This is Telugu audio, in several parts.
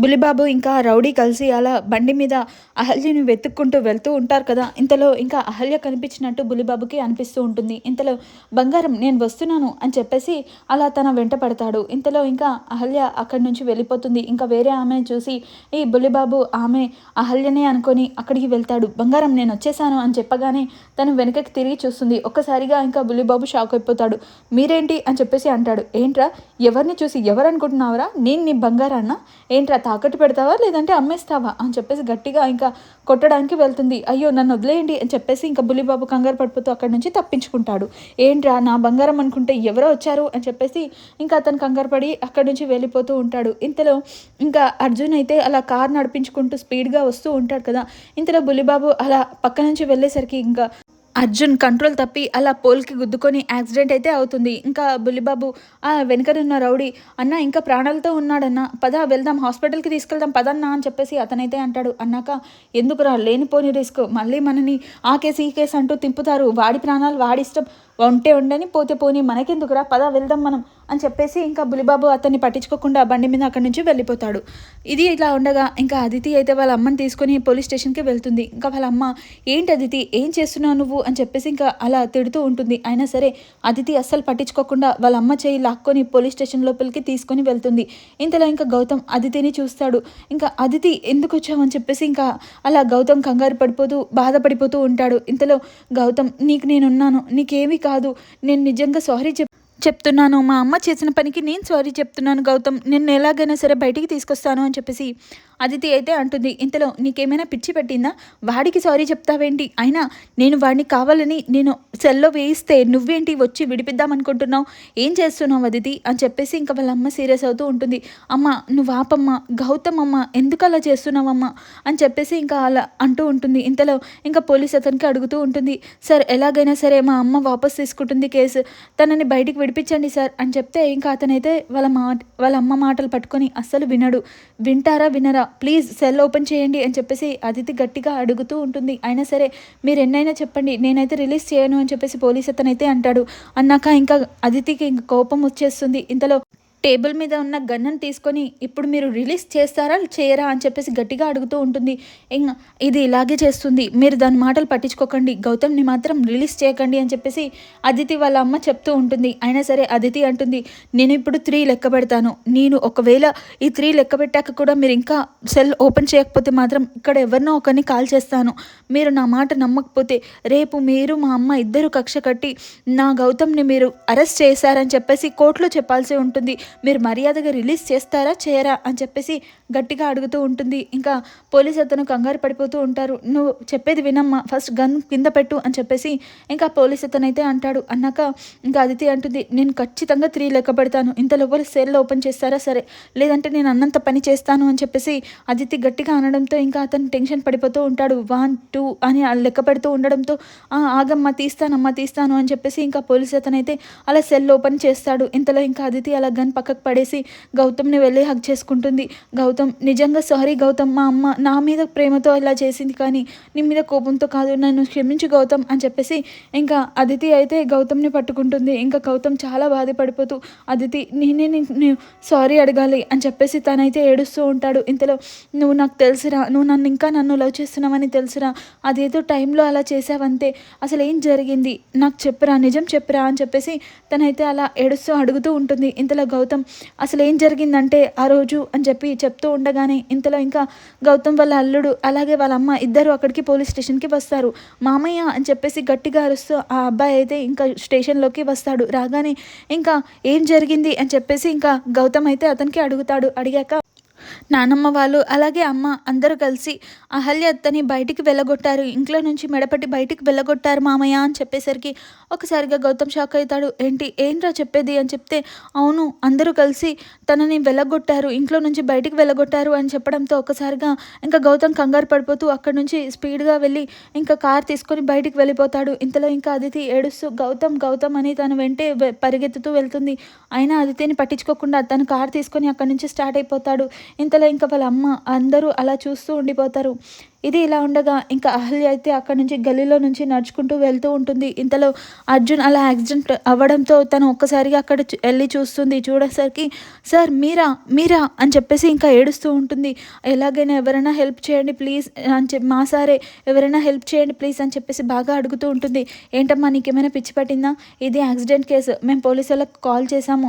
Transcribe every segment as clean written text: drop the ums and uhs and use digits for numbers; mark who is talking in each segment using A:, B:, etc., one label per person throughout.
A: బుల్లిబాబు ఇంకా రౌడీ కలిసి అలా బండి మీద అహల్యని వెతుక్కుంటూ వెళ్తూ ఉంటారు కదా. ఇంతలో ఇంకా అహల్య కనిపించినట్టు బుల్లిబాబుకి అనిపిస్తూ ఉంటుంది. ఇంతలో బంగారం నేను వస్తున్నాను అని చెప్పేసి అలా తన వెంట పడతాడు. ఇంతలో ఇంకా అహల్య అక్కడి నుంచి వెళ్ళిపోతుంది. ఇంకా వేరే ఆమెను చూసి ఈ బుల్లిబాబు ఆమె అహల్యనే అనుకొని అక్కడికి వెళ్తాడు. బంగారం నేను వచ్చేసాను అని చెప్పగానే తను వెనకకి తిరిగి చూస్తుంది. ఒక్కసారిగా ఇంకా బుల్లిబాబు షాక్ అయిపోతాడు. మీరేంటి అని చెప్పేసి అంటాడు. ఏంట్రా ఎవరిని చూసి ఎవరు అనుకుంటున్నావురా, నేను నీ బంగారాన్న, ఏంట్రా తాకట్టు పెడతావా లేదంటే అమ్మేస్తావా అని చెప్పేసి గట్టిగా ఇంకా కొట్టడానికి వెళ్తుంది. అయ్యో నన్ను వదిలేయండి అని చెప్పేసి ఇంకా బుల్లిబాబు కంగారు పడిపోతూ అక్కడి నుంచి తప్పించుకుంటాడు. ఏంట్రా నా బంగారం అనుకుంటే ఎవరో వచ్చారు అని చెప్పేసి ఇంకా అతను కంగారు పడి అక్కడి నుంచి వెళ్ళిపోతూ ఉంటాడు. ఇంతలో ఇంకా అర్జున్ అయితే అలా కార్ నడిపించుకుంటూ స్పీడ్గా వస్తూ ఉంటాడు కదా. ఇంతలో బుల్లిబాబు అలా పక్క నుంచి వెళ్ళేసరికి ఇంకా అర్జున్ కంట్రోల్ తప్పి అలా పోల్కి గుద్దుకొని యాక్సిడెంట్ అయితే అవుతుంది. ఇంకా బుల్లిబాబు ఆ వెనకనున్న రౌడీ అన్న ఇంకా ప్రాణాలతో ఉన్నాడన్న, పద వెళ్దాం హాస్పిటల్కి తీసుకెళ్దాం పదన్నా అని చెప్పేసి అతనైతే అంటాడు. అన్నాక ఎందుకురా లేనిపోని రిస్క్, మళ్ళీ మనని ఆ కేసు ఈ కేసు అంటూ తింపుతారు, వాడి ప్రాణాలు వాడిష్టం, ఉంటే ఉండని పోతే పోని మనకెందుకురా పద వెళ్దాం మనం అని చెప్పేసి ఇంకా బులిబాబు అతన్ని పట్టించుకోకుండా బండి మీద అక్కడి నుంచి వెళ్ళిపోతాడు. ఇది ఇలా ఉండగా ఇంకా అదితి అయితే వాళ్ళ అమ్మని తీసుకొని పోలీస్ స్టేషన్కి వెళ్తుంది. ఇంకా వాళ్ళ అమ్మ ఏంటి అదితి ఏం చేస్తున్నావు నువ్వు అని చెప్పేసి ఇంకా అలా తిడుతూ ఉంటుంది. అయినా సరే అదితి అస్సలు పట్టించుకోకుండా వాళ్ళ అమ్మ చేయి లాక్కొని పోలీస్ స్టేషన్ లోపలికి తీసుకొని వెళ్తుంది. ఇంతలో ఇంకా గౌతమ్ అదితిని చూస్తాడు. ఇంకా అదితి ఎందుకు వచ్చావు అని చెప్పేసి ఇంకా అలా గౌతమ్ కంగారు పడిపోతూ బాధపడిపోతూ ఉంటాడు. ఇంతలో గౌతమ్ నీకు నేనున్నాను, నీకేమీ కాదు, నేను నిజంగా సారీ చెప్తున్నాను, మా అమ్మ చేసిన పనికి నేను సారీ చెప్తున్నాను గౌతమ్, నిన్ను ఎలాగైనా సరే బయటికి తీసుకొస్తాను అని చెప్పేసి అదితి అయితే అంటుంది. ఇంతలో నీకేమైనా పిచ్చి పెట్టిందా, వాడికి సారీ చెప్తావేంటి, అయినా నేను వాడిని కావాలని నేను సెల్లో వేయిస్తే నువ్వేంటి వచ్చి విడిపిద్దామనుకుంటున్నావు, ఏం చేస్తున్నావు అదితి అని చెప్పేసి ఇంకా వాళ్ళ అమ్మ సీరియస్ అవుతూ ఉంటుంది. అమ్మ నువ్వు ఆపమ్మ, గౌతమ్ అమ్మ ఎందుకు అలా చేస్తున్నావమ్మ అని చెప్పేసి ఇంకా అలా అంటూ ఉంటుంది. ఇంతలో ఇంకా పోలీస్ అతనికి అడుగుతూ ఉంటుంది. సార్ ఎలాగైనా సరే మా అమ్మ వాపస్ తీసుకుంటుంది కేసు, తనని బయటికి విడిపించండి సార్ అని చెప్తే ఇంకా అతనైతే వాళ్ళ అమ్మ మాటలు పట్టుకొని అస్సలు వినడు. వింటారా వినరా, ప్లీజ్ సెల్ ఓపెన్ చేయండి అని చెప్పేసి అదితి గట్టిగా అడుగుతూ ఉంటుంది. అయినా సరే మీరు ఎన్నైనా చెప్పండి, నేనైతే రిలీజ్ చేయను అని చెప్పేసి పోలీస్ అతనైతే అంటాడు. అన్నాక ఇంకా అదితికి ఇంకా కోపం వచ్చేస్తుంది. ఇంతలో టేబుల్ మీద ఉన్న గన్నను తీసుకొని ఇప్పుడు మీరు రిలీజ్ చేస్తారా చేయరా అని చెప్పేసి గట్టిగా అడుగుతూ ఉంటుంది. ఇంకా ఇది ఇలాగే చేస్తుంది, మీరు దాని మాటలు పట్టించుకోకండి, గౌతమ్ని మాత్రం రిలీజ్ చేయకండి అని చెప్పేసి అదితి వాళ్ళ అమ్మ చెప్తూ ఉంటుంది. అయినా సరే అదితి అంటుంది, నేను ఇప్పుడు 3 లెక్క పెడతాను, నేను ఒకవేళ ఈ 3 లెక్క పెట్టాక కూడా మీరు ఇంకా సెల్ ఓపెన్ చేయకపోతే మాత్రం ఇక్కడ ఎవరినో ఒకరిని కాల్ చేస్తాను, మీరు నా మాట నమ్మకపోతే రేపు మీరు మా అమ్మ ఇద్దరు కక్ష కట్టి నా గౌతమ్ని మీరు అరెస్ట్ చేశారని చెప్పేసి కోర్టులో చెప్పాల్సి ఉంటుంది, మీరు మర్యాదగా రిలీజ్ చేస్తారా చేయరా అని చెప్పేసి గట్టిగా అడుగుతూ ఉంటుంది. ఇంకా పోలీస్ అతను కంగారు పడిపోతూ ఉంటారు. నువ్వు చెప్పేది వినమ్మా, ఫస్ట్ గన్ కింద పెట్టు అని చెప్పేసి ఇంకా పోలీస్ అతను అయితే అంటాడు. అన్నాక ఇంకా అదితి అంటుంది, నేను ఖచ్చితంగా 3 లెక్క పెడతాను, ఇంత లోపల సెల్ ఓపెన్ చేస్తారా సరే, లేదంటే నేను అన్నంత పని చేస్తాను అని చెప్పేసి అదితి గట్టిగా అనడంతో ఇంకా అతను టెన్షన్ పడిపోతూ ఉంటాడు. 1 2 అని లెక్క పెడుతూ ఉండడంతో ఆగమ్మా తీస్తాను అని చెప్పేసి ఇంకా పోలీస్ అతను అయితే అలా సెల్ ఓపెన్ చేస్తాడు. ఇంతలో ఇంకా అదితి అలా గన్ పక్కకు పడేసి గౌతమ్ని వెళ్ళి హగ్ చేసుకుంటుంది. గౌతమ్ నిజంగా సారీ గౌతమ్, మా అమ్మ నా మీద ప్రేమతో ఇలా చేసింది కానీ నీ మీద కోపంతో కాదు, నన్ను క్షమించు గౌతమ్ అని చెప్పేసి ఇంకా అదితి అయితే గౌతమ్ని పట్టుకుంటుంది. ఇంకా గౌతమ్ చాలా బాధపడిపోతూ అదితి నేను సారీ అడగాలి అని చెప్పేసి తనైతే ఏడుస్తూ ఉంటాడు. ఇంతలో నువ్వు నాకు తెలుసురా, నువ్వు నన్ను లవ్ చేస్తున్నావని తెలుసురా, అదేదో టైంలో అలా చేసావంతే, అసలు ఏం జరిగింది నాకు చెప్పురా, నిజం చెప్పురా అని చెప్పేసి తనైతే అలా ఏడుస్తూ అడుగుతూ ఉంటుంది. ఇంతలో గౌతమ్ అసలు ఏం జరిగిందంటే ఆ రోజు అని చెప్పి చెప్తూ ఉండగానే ఇంతలో ఇంకా గౌతమ్ వాళ్ళ అల్లుడు అలాగే వాళ్ళ అమ్మ ఇద్దరు అక్కడికి పోలీస్ స్టేషన్కి వస్తారు. మామయ్య అని చెప్పేసి గట్టిగా అరుస్తూ ఆ అబ్బాయి అయితే ఇంకా స్టేషన్లోకి వస్తాడు. రాగానే ఇంకా ఏం జరిగింది అని చెప్పేసి ఇంకా గౌతమ్ అయితే అతనికి అడుగుతాడు. అడిగాక నానమ్మ వాళ్ళు అలాగే అమ్మ అందరూ కలిసి అహల్య అత్తని బయటికి వెళ్ళగొట్టారు, ఇంట్లో నుంచి మెడపట్టి బయటికి వెళ్ళగొట్టారు మామయ్య అని చెప్పేసరికి ఒకసారిగా గౌతమ్ షాక్ అవుతాడు. ఏంట్రా చెప్పేది అని చెప్తే అవును అందరూ కలిసి తనని వెళ్ళగొట్టారు, ఇంట్లో నుంచి బయటికి వెళ్ళగొట్టారు అని చెప్పడంతో ఒకసారిగా ఇంకా గౌతమ్ కంగారు పడిపోతూ అక్కడి నుంచి స్పీడ్గా వెళ్ళి ఇంకా కార్ తీసుకొని బయటికి వెళ్ళిపోతాడు. ఇంతలో ఇంకా అదితి ఏడుస్తూ గౌతమ్ అని తను వెంటే పరిగెత్తుతూ వెళ్తుంది. అయినా అదితిని పట్టించుకోకుండా తను కార్ తీసుకొని అక్కడి నుంచి స్టార్ట్ అయిపోతాడు. ఇంతలో ఇంకా వాళ్ళ అమ్మ అందరూ అలా చూస్తూ ఉండిపోతారు. ఇది ఇలా ఉండగా ఇంకా అహల్య అయితే అక్కడి నుంచి గల్లీలో నుంచి నడుచుకుంటూ వెళ్తూ ఉంటుంది. ఇంతలో అర్జున్ అలా యాక్సిడెంట్ అవ్వడంతో తను ఒక్కసారిగా అక్కడ వెళ్ళి చూస్తుంది. చూడేసరికి సార్ మీరా మీరా అని చెప్పేసి ఇంకా ఏడుస్తూ ఉంటుంది. ఎలాగైనా ఎవరైనా హెల్ప్ చేయండి ప్లీజ్ అని చెప్పి మా సారే ఎవరైనా హెల్ప్ చేయండి ప్లీజ్ అని చెప్పేసి బాగా అడుగుతూ ఉంటుంది. ఏంటమ్మా నీకేమైనా పిచ్చి పట్టిందా? ఇది యాక్సిడెంట్ కేసు, మేము పోలీసు వాళ్ళకి కాల్ చేసాము,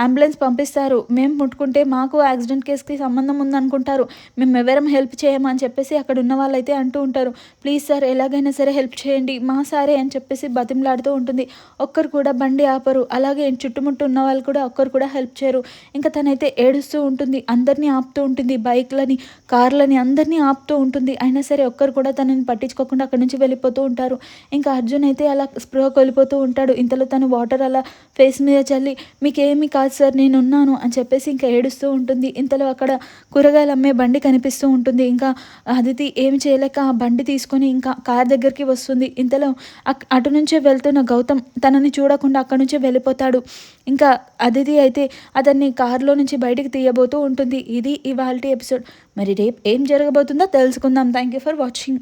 A: అంబులెన్స్ పంపిస్తారు, మేము ముట్టుకుంటే మాకు యాక్సిడెంట్ కేసుకి సంబంధం ఉందనుకుంటారు, మేము ఎవరం హెల్ప్ చేయము అని చెప్పేసి అక్కడ ఉన్న వాళ్ళైతే అంటూ ఉంటారు. ప్లీజ్ సార్ ఎలాగైనా సరే హెల్ప్ చేయండి మా సారే అని చెప్పేసి బతిమలాడుతూ ఉంటుంది. ఒక్కరు కూడా బండి ఆపరు. అలాగే చుట్టుముట్టు ఉన్న వాళ్ళు కూడా ఒక్కరు కూడా హెల్ప్ చేయరు. ఇంకా తనైతే ఏడుస్తూ ఉంటుంది. అందరినీ ఆపుతూ ఉంటుంది. బైక్లని కార్లని అందరినీ ఆపుతూ ఉంటుంది. అయినా సరే ఒక్కరు కూడా తనని పట్టించుకోకుండా అక్కడి నుంచి వెళ్ళిపోతూ ఉంటారు. ఇంకా అర్జున్ అయితే అలా స్పృహ కోల్పోతూ ఉంటాడు. ఇంతలో తను వాటర్ అలా ఫేస్ మీద చల్లి మీకేమీ కాదు సార్ నేనున్నాను అని చెప్పేసి ఇంకా ఏడుస్తూ ఉంటుంది. ఇంతలో అక్కడ కూరగాయలు అమ్మే బండి కనిపిస్తూ ఉంటుంది. ఇంకా అదితి ఏమి చేయలేక ఆ బండి తీసుకొని ఇంకా కార్ దగ్గరికి వస్తుంది. ఇంతలో అటు నుంచే వెళ్తున్న గౌతమ్ తనని చూడకుండా అక్కడి నుంచి వెళ్ళిపోతాడు. ఇంకా అదితి అయితే అతన్ని కారులో నుంచి బయటికి తీయబోతూ ఉంటుంది. ఇది ఇవాల్టి ఎపిసోడ్. మరి రేపు ఏం జరగబోతుందో తెలుసుకుందాం. Thank you for watching.